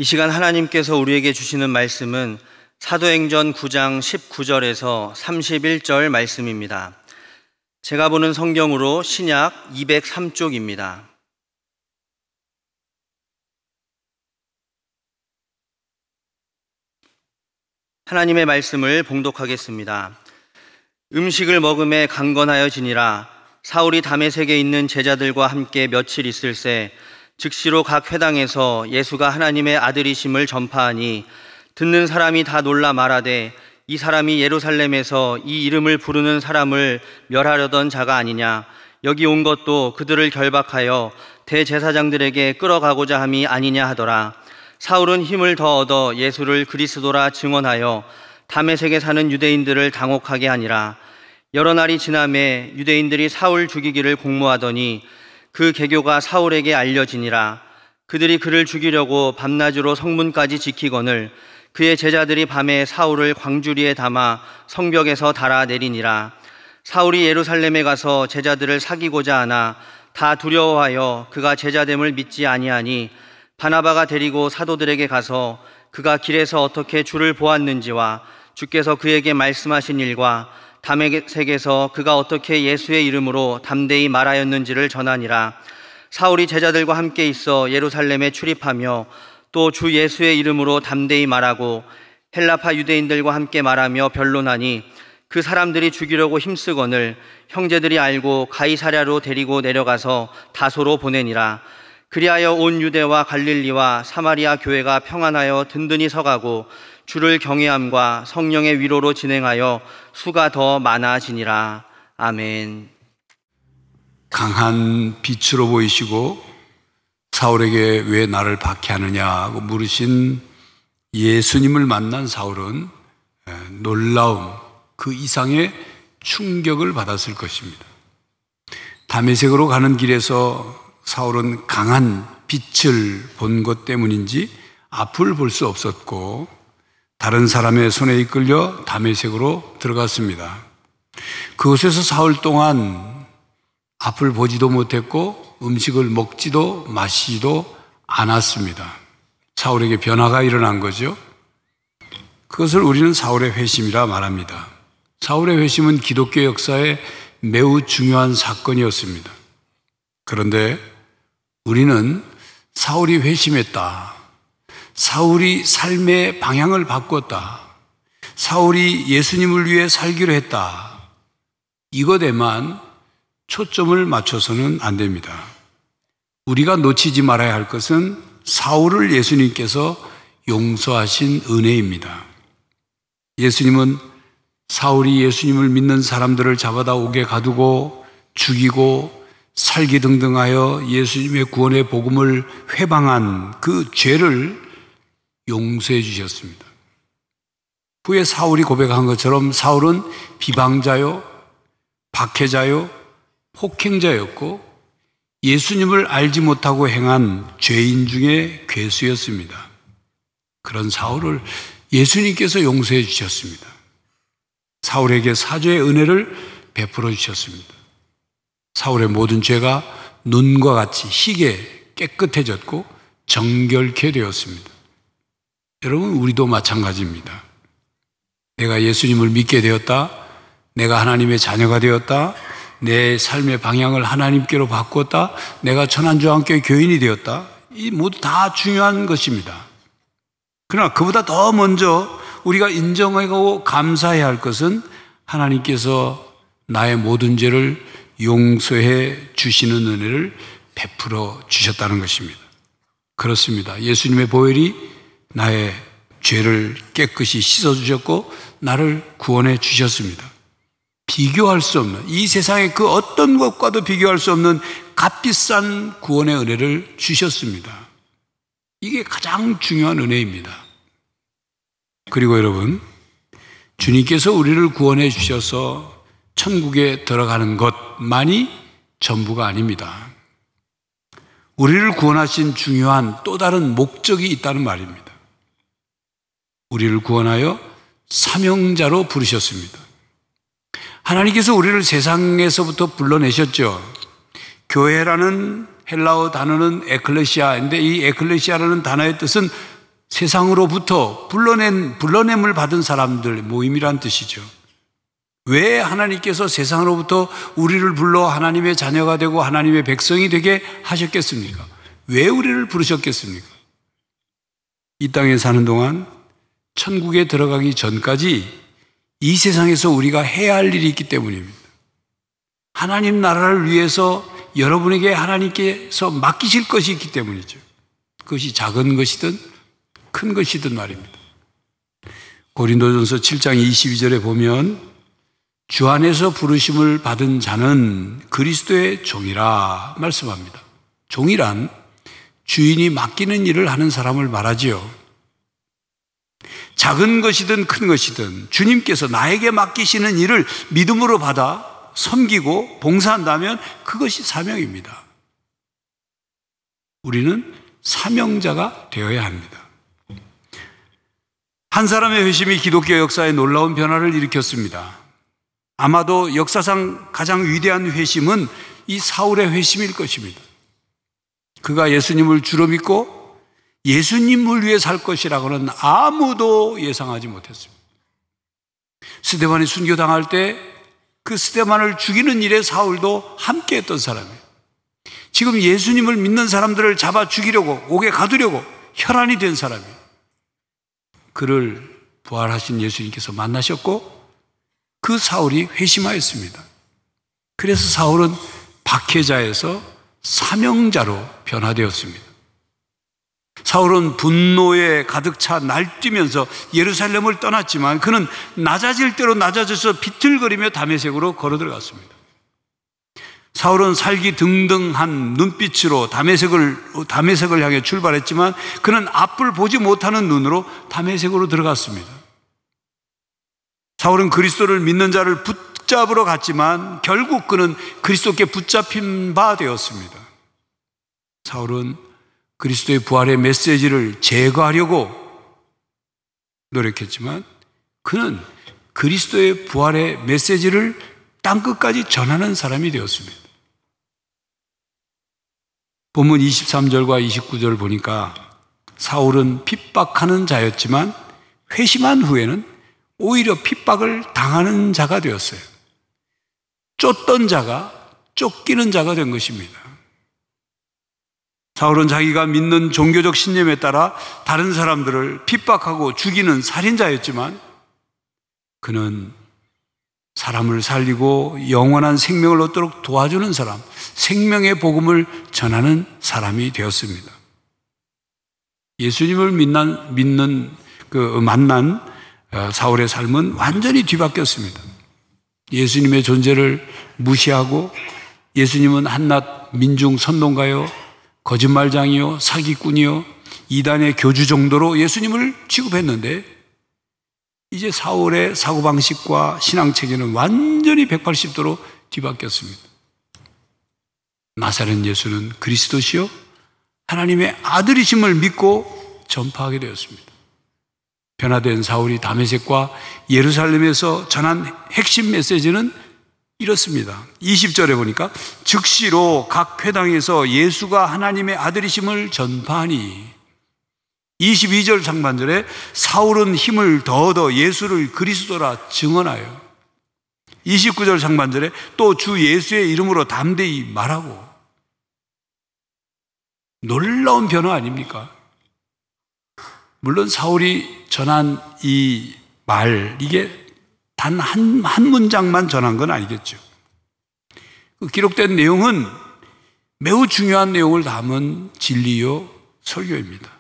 이 시간 하나님께서 우리에게 주시는 말씀은 사도행전 9장 19절에서 31절 말씀입니다. 제가 보는 성경으로 신약 203쪽입니다. 하나님의 말씀을 봉독하겠습니다. 음식을 먹음에 강건하여지니라. 사울이 다메섹에 있는 제자들과 함께 며칠 있을새 즉시로 각 회당에서 예수가 하나님의 아들이심을 전파하니 듣는 사람이 다 놀라 말하되 이 사람이 예루살렘에서 이 이름을 부르는 사람을 멸하려던 자가 아니냐. 여기 온 것도 그들을 결박하여 대제사장들에게 끌어가고자 함이 아니냐 하더라. 사울은 힘을 더 얻어 예수를 그리스도라 증언하여 다메섹에 사는 유대인들을 당혹하게 하니라. 여러 날이 지나매 유대인들이 사울 죽이기를 공모하더니 그 계교가 사울에게 알려지니라. 그들이 그를 죽이려고 밤낮으로 성문까지 지키거늘 그의 제자들이 밤에 사울을 광주리에 담아 성벽에서 달아내리니라. 사울이 예루살렘에 가서 제자들을 사귀고자 하나 다 두려워하여 그가 제자됨을 믿지 아니하니 바나바가 데리고 사도들에게 가서 그가 길에서 어떻게 주를 보았는지와 주께서 그에게 말씀하신 일과 다메섹에서 그가 어떻게 예수의 이름으로 담대히 말하였는지를 전하니라. 사울이 제자들과 함께 있어 예루살렘에 출입하며 또 주 예수의 이름으로 담대히 말하고 헬라파 유대인들과 함께 말하며 변론하니 그 사람들이 죽이려고 힘쓰거늘 형제들이 알고 가이사랴로 데리고 내려가서 다소로 보내니라. 그리하여 온 유대와 갈릴리와 사마리아 교회가 평안하여 든든히 서가고 주를 경외함과 성령의 위로로 진행하여 수가 더 많아지니라. 아멘. 강한 빛으로 보이시고 사울에게 왜 나를 박해하느냐고 물으신 예수님을 만난 사울은 놀라움 그 이상의 충격을 받았을 것입니다. 다메섹으로 가는 길에서 사울은 강한 빛을 본 것 때문인지 앞을 볼 수 없었고 다른 사람의 손에 이끌려 다메섹으로 들어갔습니다. 그곳에서 사흘 동안 앞을 보지도 못했고 음식을 먹지도 마시지도 않았습니다. 사울에게 변화가 일어난 거죠. 그것을 우리는 사울의 회심이라 말합니다. 사울의 회심은 기독교 역사에 매우 중요한 사건이었습니다. 그런데 우리는 사울이 회심했다, 사울이 삶의 방향을 바꿨다, 사울이 예수님을 위해 살기로 했다, 이것에만 초점을 맞춰서는 안 됩니다. 우리가 놓치지 말아야 할 것은 사울을 예수님께서 용서하신 은혜입니다. 예수님은 사울이 예수님을 믿는 사람들을 잡아다 옥에 가두고 죽이고 살기등등하여 예수님의 구원의 복음을 회방한 그 죄를 용서해 주셨습니다. 후에 사울이 고백한 것처럼 사울은 비방자요, 박해자요, 폭행자였고 예수님을 알지 못하고 행한 죄인 중에 괴수였습니다. 그런 사울을 예수님께서 용서해 주셨습니다. 사울에게 사죄의 은혜를 베풀어 주셨습니다. 사울의 모든 죄가 눈과 같이 희게 깨끗해졌고 정결케 되었습니다. 여러분, 우리도 마찬가지입니다. 내가 예수님을 믿게 되었다, 내가 하나님의 자녀가 되었다, 내 삶의 방향을 하나님께로 바꿨다, 내가 천안주안교회 교인이 되었다, 이 모두 다 중요한 것입니다. 그러나 그보다 더 먼저 우리가 인정하고 감사해야 할 것은 하나님께서 나의 모든 죄를 용서해 주시는 은혜를 베풀어 주셨다는 것입니다. 그렇습니다. 예수님의 보혈이 나의 죄를 깨끗이 씻어주셨고 나를 구원해 주셨습니다. 비교할 수 없는, 이 세상의 그 어떤 것과도 비교할 수 없는 값비싼 구원의 은혜를 주셨습니다. 이게 가장 중요한 은혜입니다. 그리고 여러분, 주님께서 우리를 구원해 주셔서 천국에 들어가는 것만이 전부가 아닙니다. 우리를 구원하신 중요한 또 다른 목적이 있다는 말입니다. 우리를 구원하여 사명자로 부르셨습니다. 하나님께서 우리를 세상에서부터 불러내셨죠. 교회라는 헬라어 단어는 에클레시아인데 이 에클레시아라는 단어의 뜻은 세상으로부터 불러냄을 받은 사람들 모임이란 뜻이죠. 왜 하나님께서 세상으로부터 우리를 불러 하나님의 자녀가 되고 하나님의 백성이 되게 하셨겠습니까? 왜 우리를 부르셨겠습니까? 이 땅에 사는 동안 천국에 들어가기 전까지 이 세상에서 우리가 해야 할 일이 있기 때문입니다. 하나님 나라를 위해서 여러분에게 하나님께서 맡기실 것이 있기 때문이죠. 그것이 작은 것이든 큰 것이든 말입니다. 고린도전서 7장 22절에 보면 주 안에서 부르심을 받은 자는 그리스도의 종이라 말씀합니다. 종이란 주인이 맡기는 일을 하는 사람을 말하지요. 작은 것이든 큰 것이든 주님께서 나에게 맡기시는 일을 믿음으로 받아 섬기고 봉사한다면 그것이 사명입니다. 우리는 사명자가 되어야 합니다. 한 사람의 회심이 기독교 역사에 놀라운 변화를 일으켰습니다. 아마도 역사상 가장 위대한 회심은 이 사울의 회심일 것입니다. 그가 예수님을 주로 믿고 예수님을 위해 살 것이라고는 아무도 예상하지 못했습니다. 스데반이 순교당할 때 그 스데반을 죽이는 일에 사울도 함께했던 사람이에요. 지금 예수님을 믿는 사람들을 잡아 죽이려고 옥에 가두려고 혈안이 된 사람이에요. 그를 부활하신 예수님께서 만나셨고 그 사울이 회심하였습니다. 그래서 사울은 박해자에서 사명자로 변화되었습니다. 사울은 분노에 가득 차 날뛰면서 예루살렘을 떠났지만 그는 낮아질 대로 낮아져서 비틀거리며 다메섹으로 걸어 들어갔습니다. 사울은 살기 등등한 눈빛으로 다메섹을 향해 출발했지만 그는 앞을 보지 못하는 눈으로 다메섹으로 들어갔습니다. 사울은 그리스도를 믿는 자를 붙잡으러 갔지만 결국 그는 그리스도께 붙잡힌 바 되었습니다. 사울은 그리스도의 부활의 메시지를 제거하려고 노력했지만 그는 그리스도의 부활의 메시지를 땅끝까지 전하는 사람이 되었습니다. 본문 23절과 29절을 보니까 사울은 핍박하는 자였지만 회심한 후에는 오히려 핍박을 당하는 자가 되었어요. 쫓던 자가 쫓기는 자가 된 것입니다. 사울은 자기가 믿는 종교적 신념에 따라 다른 사람들을 핍박하고 죽이는 살인자였지만 그는 사람을 살리고 영원한 생명을 얻도록 도와주는 사람, 생명의 복음을 전하는 사람이 되었습니다. 예수님을 만난 사울의 삶은 완전히 뒤바뀌었습니다. 예수님의 존재를 무시하고 예수님은 한낱 민중 선동가요, 거짓말장이요, 사기꾼이요, 이단의 교주 정도로 예수님을 취급했는데 이제 사울의 사고방식과 신앙체계는 완전히 180도로 뒤바뀌었습니다. 나사렛 예수는 그리스도시요 하나님의 아들이심을 믿고 전파하게 되었습니다. 변화된 사울이 다메섹과 예루살렘에서 전한 핵심 메시지는 이렇습니다. 20절에 보니까 즉시로 각 회당에서 예수가 하나님의 아들이심을 전파하니 22절 상반절에 사울은 힘을 더얻어 예수를 그리스도라 증언하여 29절 상반절에 또 주 예수의 이름으로 담대히 말하고 놀라운 변화 아닙니까? 물론 사울이 전한 이 말 이게 단 한 문장만 전한 건 아니겠죠. 그 기록된 내용은 매우 중요한 내용을 담은 진리요 설교입니다.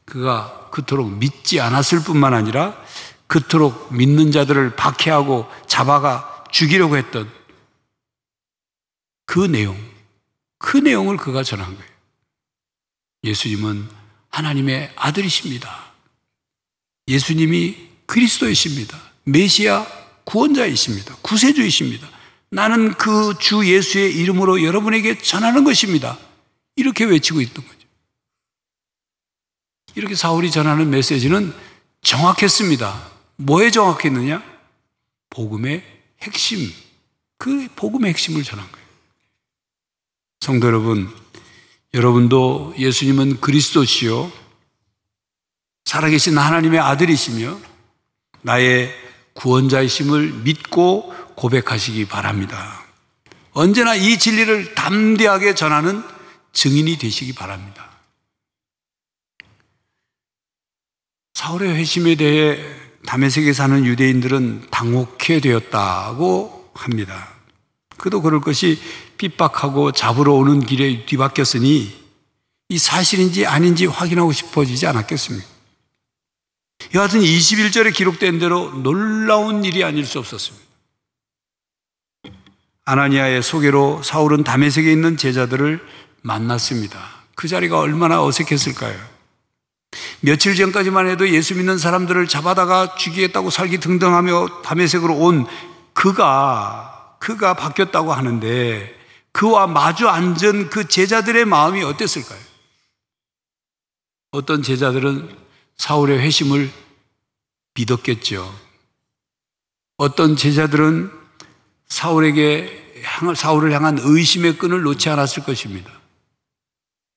그가 그토록 믿지 않았을 뿐만 아니라 그토록 믿는 자들을 박해하고 잡아가 죽이려고 했던 그 내용을 그가 전한 거예요. 예수님은 하나님의 아들이십니다. 예수님이 그리스도이십니다. 메시아 구원자이십니다. 구세주이십니다. 나는 그 주 예수의 이름으로 여러분에게 전하는 것입니다. 이렇게 외치고 있던 거죠. 이렇게 사울이 전하는 메시지는 정확했습니다. 뭐에 정확했느냐? 복음의 핵심, 그 복음의 핵심을 전한 거예요. 성도 여러분, 여러분도 예수님은 그리스도시요 살아계신 하나님의 아들이시며 나의 구원자이심을 믿고 고백하시기 바랍니다. 언제나 이 진리를 담대하게 전하는 증인이 되시기 바랍니다. 사울의 회심에 대해 다메섹에 사는 유대인들은 당혹해 되었다고 합니다. 그도 그럴 것이 핍박하고 잡으러 오는 길에 뒤바뀌었으니 이 사실인지 아닌지 확인하고 싶어지지 않았겠습니까? 여하튼 21절에 기록된 대로 놀라운 일이 아닐 수 없었습니다. 아나니아의 소개로 사울은 다메섹에 있는 제자들을 만났습니다. 그 자리가 얼마나 어색했을까요? 며칠 전까지만 해도 예수 믿는 사람들을 잡아다가 죽이겠다고 살기등등하며 다메섹으로 온 그가 바뀌었다고 하는데 그와 마주 앉은 그 제자들의 마음이 어땠을까요? 어떤 제자들은 사울의 회심을 믿었겠죠. 어떤 제자들은 사울을 향한 의심의 끈을 놓지 않았을 것입니다.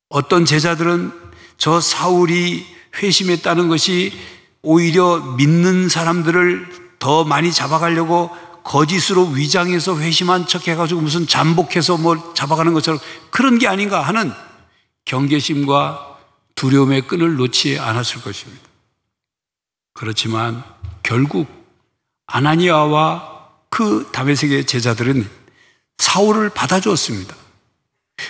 어떤 제자들은 저 사울이 회심했다는 것이 오히려 믿는 사람들을 더 많이 잡아가려고 거짓으로 위장해서 회심한 척 해가지고 무슨 잠복해서 잡아가는 것처럼 그런 게 아닌가 하는 경계심과 두려움의 끈을 놓지 않았을 것입니다. 그렇지만 결국 아나니아와 그 다메섹의 제자들은 사울을 받아주었습니다.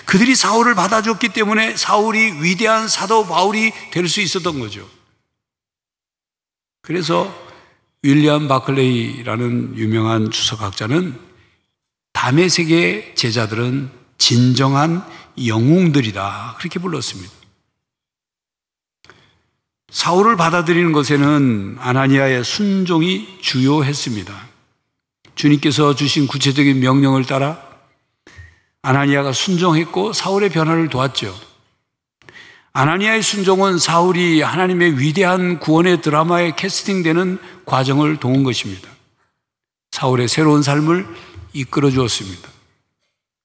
그들이 사울을 받아줬기 때문에 사울이 위대한 사도 바울이 될 수 있었던 거죠. 그래서 윌리엄 바클레이라는 유명한 주석학자는 다메섹의 제자들은 진정한 영웅들이다 그렇게 불렀습니다. 사울을 받아들이는 것에는 아나니아의 순종이 주요했습니다. 주님께서 주신 구체적인 명령을 따라 아나니아가 순종했고 사울의 변화를 도왔죠. 아나니아의 순종은 사울이 하나님의 위대한 구원의 드라마에 캐스팅되는 과정을 도운 것입니다. 사울의 새로운 삶을 이끌어 주었습니다.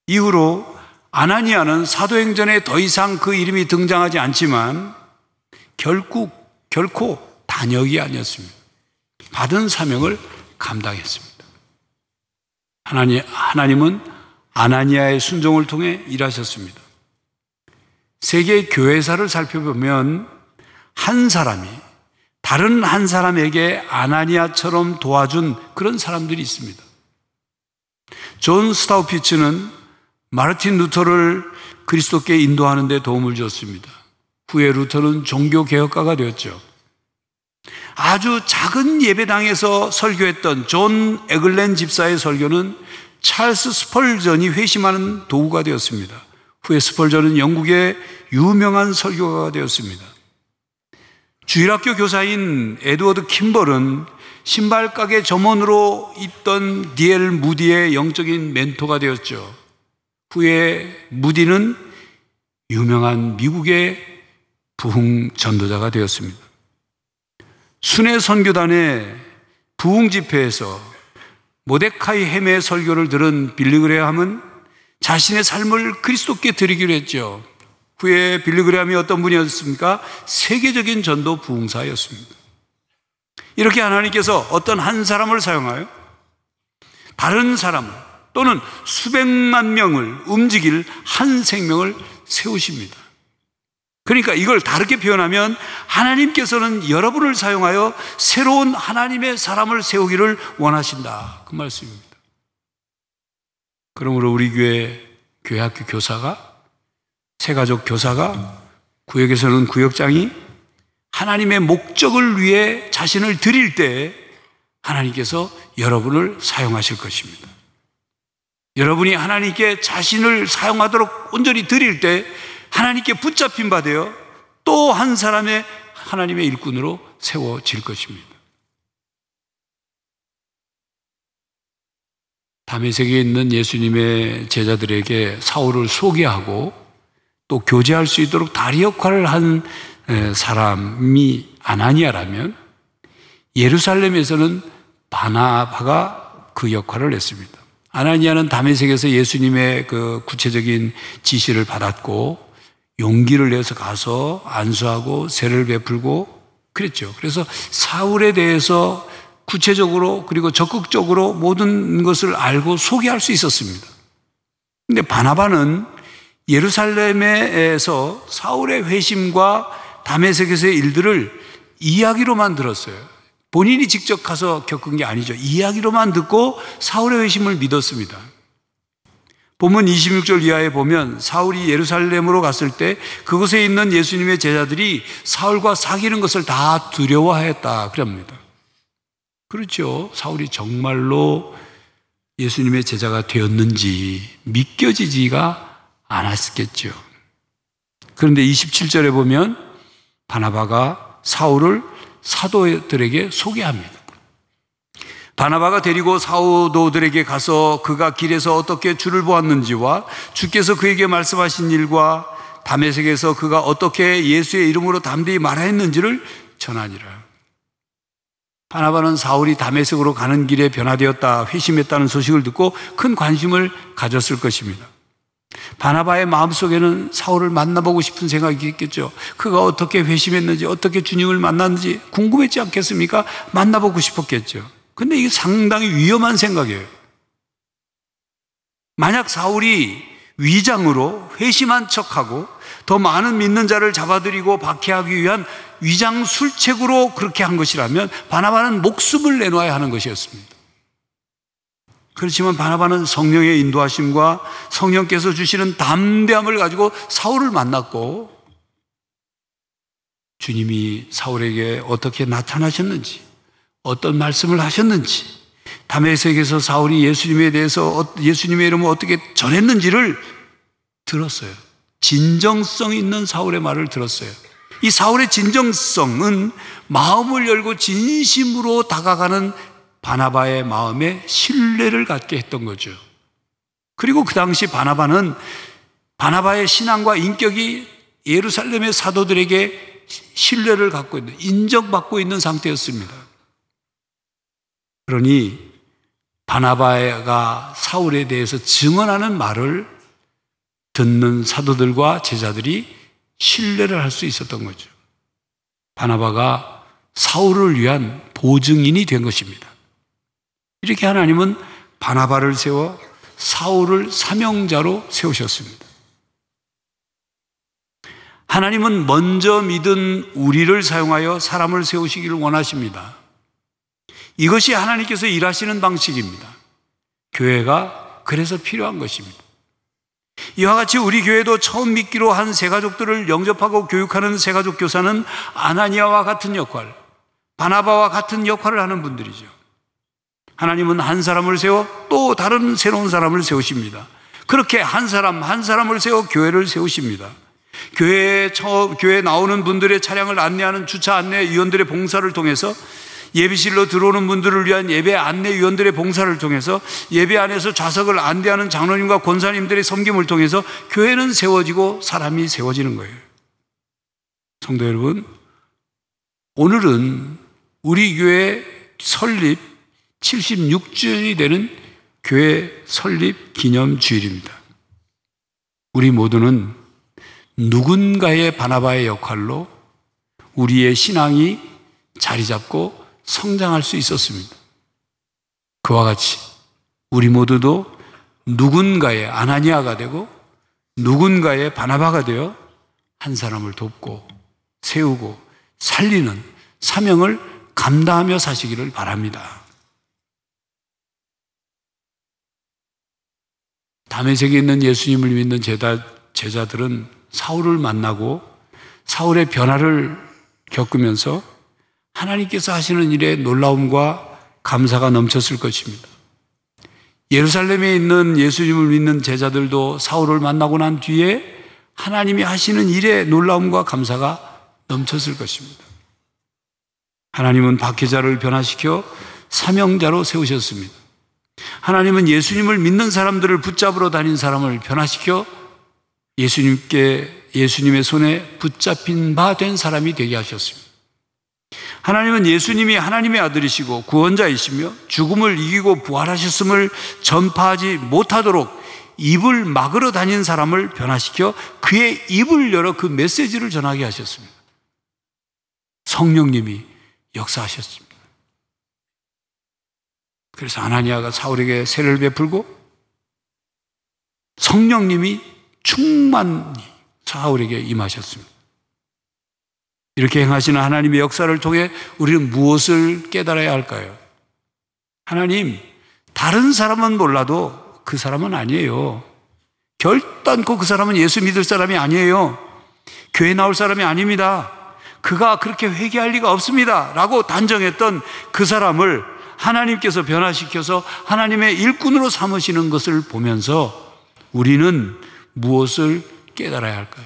이후로 아나니아는 사도행전에 더 이상 그 이름이 등장하지 않지만 결코 단역이 아니었습니다. 받은 사명을 감당했습니다. 하나님은 아나니아의 순종을 통해 일하셨습니다. 세계 교회사를 살펴보면 한 사람이 다른 한 사람에게 아나니아처럼 도와준 그런 사람들이 있습니다. 존 스타우피츠는 마르틴 루터를 그리스도께 인도하는 데 도움을 줬습니다. 후에 루터는 종교개혁가가 되었죠. 아주 작은 예배당에서 설교했던 존 에글렌 집사의 설교는 찰스 스펄전이 회심하는 도구가 되었습니다. 후에 스펄전은 영국의 유명한 설교가가 되었습니다. 주일학교 교사인 에드워드 킴벌은 신발가게 점원으로 있던 D.L. 무디의 영적인 멘토가 되었죠. 후에 무디는 유명한 미국의 부흥 전도자가 되었습니다. 순회 선교단의 부흥 집회에서 모데카이 햄의 설교를 들은 빌리 그레함은 자신의 삶을 그리스도께 드리기로 했죠. 후에 빌리 그레함이 어떤 분이었습니까? 세계적인 전도 부흥사였습니다. 이렇게 하나님께서 어떤 한 사람을 사용하여 다른 사람을 또는 수백만 명을 움직일 한 생명을 세우십니다. 그러니까 이걸 다르게 표현하면 하나님께서는 여러분을 사용하여 새로운 하나님의 사람을 세우기를 원하신다 그 말씀입니다. 그러므로 우리 교회 학교 교사가, 새가족 교사가, 구역에서는 구역장이 하나님의 목적을 위해 자신을 드릴 때 하나님께서 여러분을 사용하실 것입니다. 여러분이 하나님께 자신을 사용하도록 온전히 드릴 때 하나님께 붙잡힌 바 되어 또 한 사람의 하나님의 일꾼으로 세워질 것입니다. 다메섹에 있는 예수님의 제자들에게 사울을 소개하고 또 교제할 수 있도록 다리 역할을 한 사람이 아나니아라면 예루살렘에서는 바나바가 그 역할을 했습니다. 아나니아는 다메섹에서 예수님의 그 구체적인 지시를 받았고 용기를 내서 가서 안수하고 세를 베풀고 그랬죠. 그래서 사울에 대해서 구체적으로 그리고 적극적으로 모든 것을 알고 소개할 수 있었습니다. 그런데 바나바는 예루살렘에서 사울의 회심과 다메섹에서의 일들을 이야기로만 들었어요. 본인이 직접 가서 겪은 게 아니죠. 이야기로만 듣고 사울의 회심을 믿었습니다. 본문 26절 이하에 보면 사울이 예루살렘으로 갔을 때 그곳에 있는 예수님의 제자들이 사울과 사귀는 것을 다 두려워하였다 그럽니다. 그렇죠. 사울이 정말로 예수님의 제자가 되었는지 믿겨지지가 않았겠죠. 그런데 27절에 보면 바나바가 사울을 사도들에게 소개합니다. 바나바가 데리고 사도들에게 가서 그가 길에서 어떻게 주를 보았는지와 주께서 그에게 말씀하신 일과 다메섹에서 그가 어떻게 예수의 이름으로 담대히 말하였는지를 전하니라. 바나바는 사울이 다메섹으로 가는 길에 변화되었다, 회심했다는 소식을 듣고 큰 관심을 가졌을 것입니다. 바나바의 마음속에는 사울을 만나보고 싶은 생각이 있겠죠. 그가 어떻게 회심했는지, 어떻게 주님을 만났는지 궁금했지 않겠습니까? 만나보고 싶었겠죠. 근데 이게 상당히 위험한 생각이에요. 만약 사울이 위장으로 회심한 척하고 더 많은 믿는 자를 잡아들이고 박해하기 위한 위장 술책으로 그렇게 한 것이라면 바나바는 목숨을 내놓아야 하는 것이었습니다. 그렇지만 바나바는 성령의 인도하심과 성령께서 주시는 담대함을 가지고 사울을 만났고 주님이 사울에게 어떻게 나타나셨는지, 어떤 말씀을 하셨는지, 다메섹에서 사울이 예수님에 대해서 예수님의 이름을 어떻게 전했는지를 들었어요. 진정성 있는 사울의 말을 들었어요. 이 사울의 진정성은 마음을 열고 진심으로 다가가는 바나바의 마음에 신뢰를 갖게 했던 거죠. 그리고 그 당시 바나바는 바나바의 신앙과 인격이 예루살렘의 사도들에게 신뢰를 갖고 있는, 인정받고 있는 상태였습니다. 그러니 바나바가 사울에 대해서 증언하는 말을 듣는 사도들과 제자들이 신뢰를 할 수 있었던 거죠. 바나바가 사울을 위한 보증인이 된 것입니다. 이렇게 하나님은 바나바를 세워 사울을 사명자로 세우셨습니다. 하나님은 먼저 믿은 우리를 사용하여 사람을 세우시기를 원하십니다. 이것이 하나님께서 일하시는 방식입니다. 교회가 그래서 필요한 것입니다. 이와 같이 우리 교회도 처음 믿기로 한 새가족들을 영접하고 교육하는 새가족 교사는 아나니아와 같은 역할, 바나바와 같은 역할을 하는 분들이죠. 하나님은 한 사람을 세워 또 다른 새로운 사람을 세우십니다. 그렇게 한 사람을 세워 교회를 세우십니다. 교회에 나오는 분들의 차량을 안내하는 주차 안내위원들의 봉사를 통해서, 예배실로 들어오는 분들을 위한 예배 안내위원들의 봉사를 통해서, 예배 안에서 좌석을 안대하는 장로님과 권사님들의 섬김을 통해서 교회는 세워지고 사람이 세워지는 거예요. 성도 여러분, 오늘은 우리 교회 설립 76주년이 되는 교회 설립 기념 주일입니다. 우리 모두는 누군가의 바나바의 역할로 우리의 신앙이 자리 잡고 성장할 수 있었습니다. 그와 같이 우리 모두도 누군가의 아나니아가 되고 누군가의 바나바가 되어 한 사람을 돕고 세우고 살리는 사명을 감당하며 사시기를 바랍니다. 다메섹에 있는 예수님을 믿는 제자들은 사울을 만나고 사울의 변화를 겪으면서 하나님께서 하시는 일에 놀라움과 감사가 넘쳤을 것입니다. 예루살렘에 있는 예수님을 믿는 제자들도 사울을 만나고 난 뒤에 하나님이 하시는 일에 놀라움과 감사가 넘쳤을 것입니다. 하나님은 박해자를 변화시켜 사명자로 세우셨습니다. 하나님은 예수님을 믿는 사람들을 붙잡으러 다닌 사람을 변화시켜 예수님의 손에 붙잡힌 바 된 사람이 되게 하셨습니다. 하나님은 예수님이 하나님의 아들이시고 구원자이시며 죽음을 이기고 부활하셨음을 전파하지 못하도록 입을 막으러 다닌 사람을 변화시켜 그의 입을 열어 그 메시지를 전하게 하셨습니다. 성령님이 역사하셨습니다. 그래서 아나니아가 사울에게 세례를 베풀고 성령님이 충만히 사울에게 임하셨습니다. 이렇게 행하시는 하나님의 역사를 통해 우리는 무엇을 깨달아야 할까요? 하나님, 다른 사람은 몰라도 그 사람은 아니에요. 결단코 그 사람은 예수 믿을 사람이 아니에요. 교회 나올 사람이 아닙니다. 그가 그렇게 회개할 리가 없습니다 라고 단정했던 그 사람을 하나님께서 변화시켜서 하나님의 일꾼으로 삼으시는 것을 보면서 우리는 무엇을 깨달아야 할까요?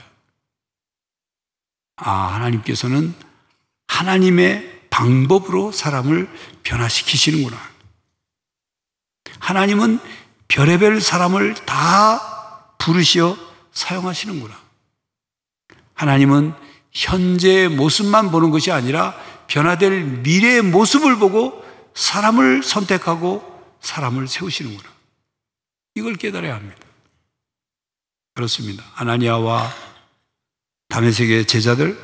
하나님께서는 하나님의 방법으로 사람을 변화시키시는구나. 하나님은 별의별 사람을 다 부르시어 사용하시는구나. 하나님은 현재의 모습만 보는 것이 아니라 변화될 미래의 모습을 보고 사람을 선택하고 사람을 세우시는구나. 이걸 깨달아야 합니다. 그렇습니다. 아나니아와 다메섹의 제자들,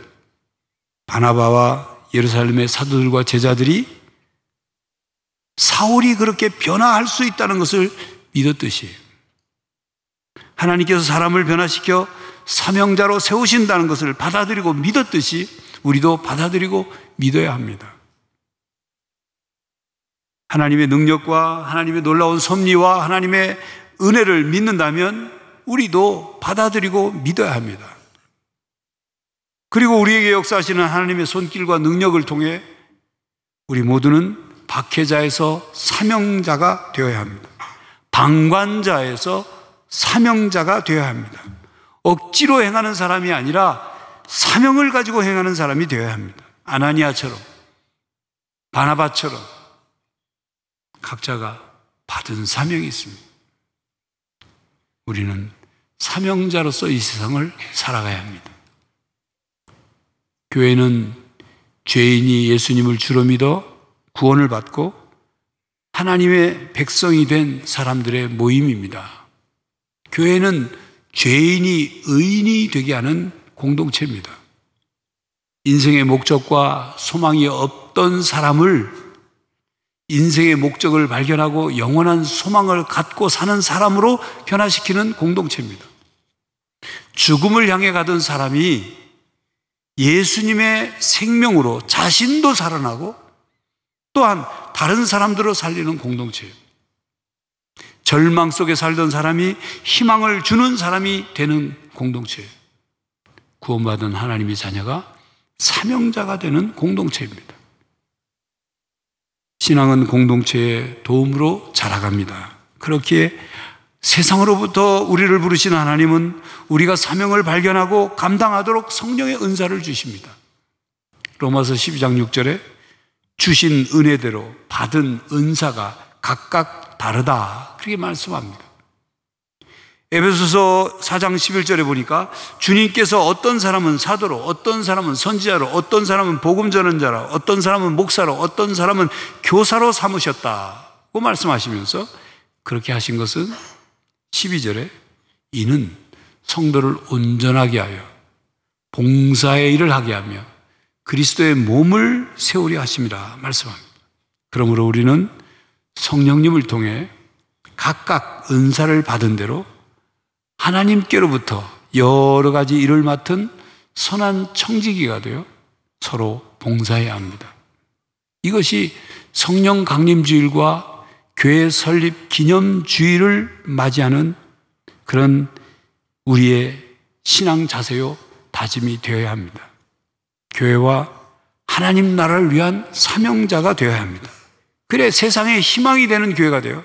바나바와 예루살렘의 사도들과 제자들이 사울이 그렇게 변화할 수 있다는 것을 믿었듯이 하나님께서 사람을 변화시켜 사명자로 세우신다는 것을 받아들이고 믿었듯이 우리도 받아들이고 믿어야 합니다. 하나님의 능력과 하나님의 놀라운 섭리와 하나님의 은혜를 믿는다면 우리도 받아들이고 믿어야 합니다. 그리고 우리에게 역사하시는 하나님의 손길과 능력을 통해 우리 모두는 박해자에서 사명자가 되어야 합니다. 방관자에서 사명자가 되어야 합니다. 억지로 행하는 사람이 아니라 사명을 가지고 행하는 사람이 되어야 합니다. 아나니아처럼, 바나바처럼 각자가 받은 사명이 있습니다. 우리는 사명자로서 이 세상을 살아가야 합니다. 교회는 죄인이 예수님을 주로 믿어 구원을 받고 하나님의 백성이 된 사람들의 모임입니다. 교회는 죄인이 의인이 되게 하는 공동체입니다. 인생의 목적과 소망이 없던 사람을 인생의 목적을 발견하고 영원한 소망을 갖고 사는 사람으로 변화시키는 공동체입니다. 죽음을 향해 가던 사람이 예수님의 생명으로 자신도 살아나고 또한 다른 사람들을 살리는 공동체예요. 절망 속에 살던 사람이 희망을 주는 사람이 되는 공동체예요. 구원받은 하나님의 자녀가 사명자가 되는 공동체입니다. 신앙은 공동체의 도움으로 자라갑니다. 그렇기에 세상으로부터 우리를 부르신 하나님은 우리가 사명을 발견하고 감당하도록 성령의 은사를 주십니다. 로마서 12장 6절에 주신 은혜대로 받은 은사가 각각 다르다 그렇게 말씀합니다. 에베소서 4장 11절에 보니까 주님께서 어떤 사람은 사도로, 어떤 사람은 선지자로, 어떤 사람은 복음 전언자로, 어떤 사람은 목사로, 어떤 사람은 교사로 삼으셨다고 말씀하시면서 그렇게 하신 것은 12절에 이는 성도를 온전하게 하여 봉사의 일을 하게 하며 그리스도의 몸을 세우려 하심이라 말씀합니다. 그러므로 우리는 성령님을 통해 각각 은사를 받은 대로 하나님께로부터 여러 가지 일을 맡은 선한 청지기가 되어 서로 봉사해야 합니다. 이것이 성령 강림주일과 교회 설립 기념주일을 맞이하는 그런 우리의 신앙 자세요 다짐이 되어야 합니다. 교회와 하나님 나라를 위한 사명자가 되어야 합니다. 그래 세상에 희망이 되는 교회가 되어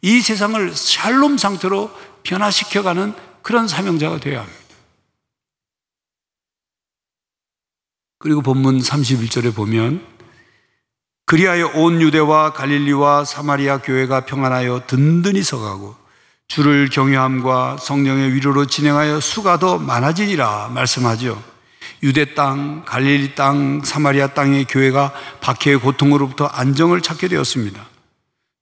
이 세상을 샬롬 상태로 변화시켜가는 그런 사명자가 되어야 합니다. 그리고 본문 31절에 보면 그리하여 온 유대와 갈릴리와 사마리아 교회가 평안하여 든든히 서가고 주를 경외함과 성령의 위로로 진행하여 수가 더 많아지니라 말씀하죠. 유대 땅, 갈릴리 땅, 사마리아 땅의 교회가 박해의 고통으로부터 안정을 찾게 되었습니다.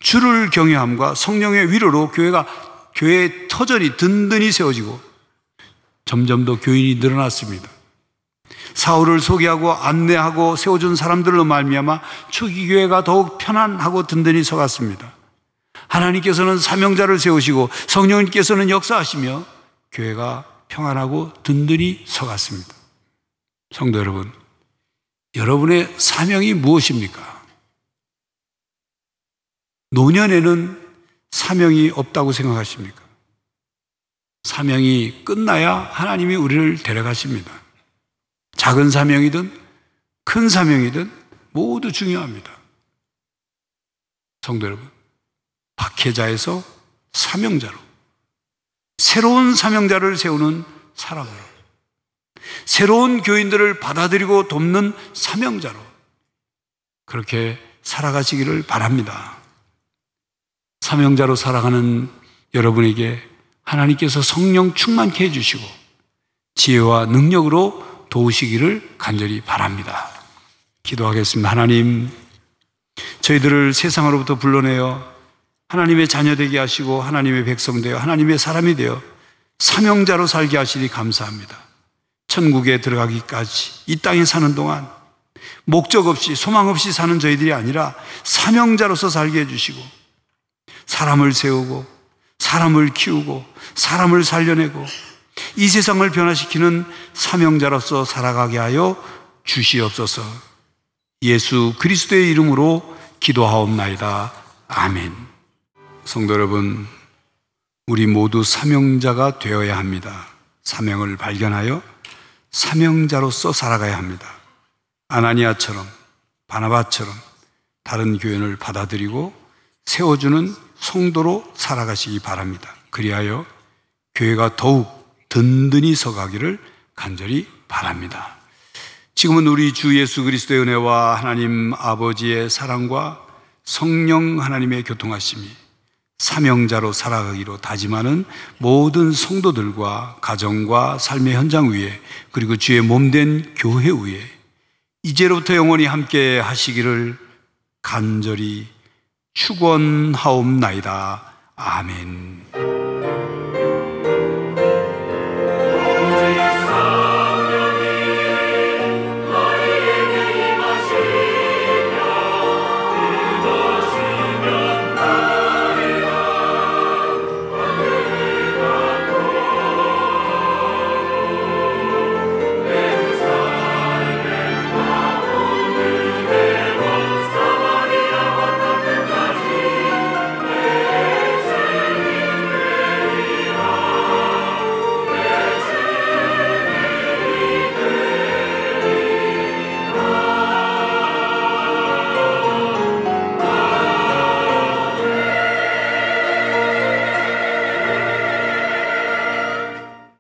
주를 경외함과 성령의 위로로 교회의 터전이 든든히 세워지고 점점 더 교인이 늘어났습니다. 사울을 소개하고 안내하고 세워준 사람들로 말미암아 초기 교회가 더욱 편안하고 든든히 서갔습니다. 하나님께서는 사명자를 세우시고 성령님께서는 역사하시며 교회가 평안하고 든든히 서갔습니다. 성도 여러분, 여러분의 사명이 무엇입니까? 노년에는 사명이 없다고 생각하십니까? 사명이 끝나야 하나님이 우리를 데려가십니다. 작은 사명이든 큰 사명이든 모두 중요합니다. 성도 여러분, 박해자에서 사명자로, 새로운 사명자를 세우는 사람으로, 새로운 교인들을 받아들이고 돕는 사명자로 그렇게 살아가시기를 바랍니다. 사명자로 살아가는 여러분에게 하나님께서 성령 충만케 해주시고 지혜와 능력으로 도우시기를 간절히 바랍니다. 기도하겠습니다. 하나님, 저희들을 세상으로부터 불러내어 하나님의 자녀 되게 하시고 하나님의 백성 되어 하나님의 사람이 되어 사명자로 살게 하시니 감사합니다. 천국에 들어가기까지 이 땅에 사는 동안 목적 없이 소망 없이 사는 저희들이 아니라 사명자로서 살게 해주시고 사람을 세우고 사람을 키우고 사람을 살려내고 이 세상을 변화시키는 사명자로서 살아가게 하여 주시옵소서. 예수 그리스도의 이름으로 기도하옵나이다. 아멘. 성도 여러분, 우리 모두 사명자가 되어야 합니다. 사명을 발견하여 사명자로서 살아가야 합니다. 아나니아처럼 바나바처럼 다른 교인을 받아들이고 세워주는 성도로 살아가시기 바랍니다. 그리하여 교회가 더욱 든든히 서가기를 간절히 바랍니다. 지금은 우리 주 예수 그리스도의 은혜와 하나님 아버지의 사랑과 성령 하나님의 교통하심이 사명자로 살아가기로 다짐하는 모든 성도들과 가정과 삶의 현장 위에 그리고 주의 몸된 교회 위에 이제로부터 영원히 함께 하시기를 간절히 축원하옵나이다. 아멘.